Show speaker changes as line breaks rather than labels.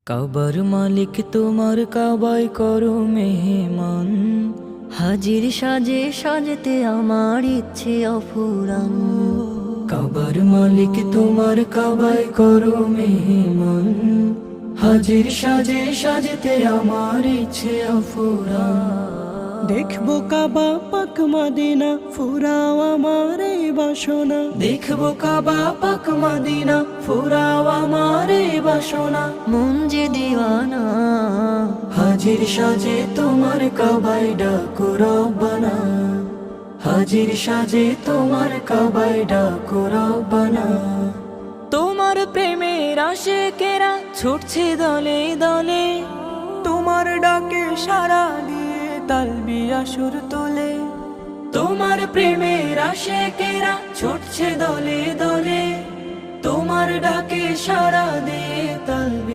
কাবার মালিক তোমার কাবায় করো মেহমান, হাজির সাজে সাজতে আমার ইচ্ছে অফুরান। কাবার মালিক তোমার কাবায় করো মেহমান, হাজির সাজে সাজতে আমার ইচ্ছে অফুরান।
দেখবো কাবা পাক মদিনা, ফুরাও আমার এই বাসনা।
দেখবো কাবা পাক মদিনা, ফুরাও আমার এই বাসনা। মন যে দিওয়ানা, হাজির সাজে তোমার কাবায় ডাকো রব্বানা। হাজির সাজে তোমার কাবায় ডাকো রব্বানা। তোমার প্রেমের আশিকেরা ছুটছে দলে দলে,
তোমার ডাকে সারা দিয়ে তালবিয়া সুর তোলে।
তোমার প্রেমের আশিকেরা ছুটছে দলে দলে, তোমার ডাকে সারা দিয়ে তালবিয়া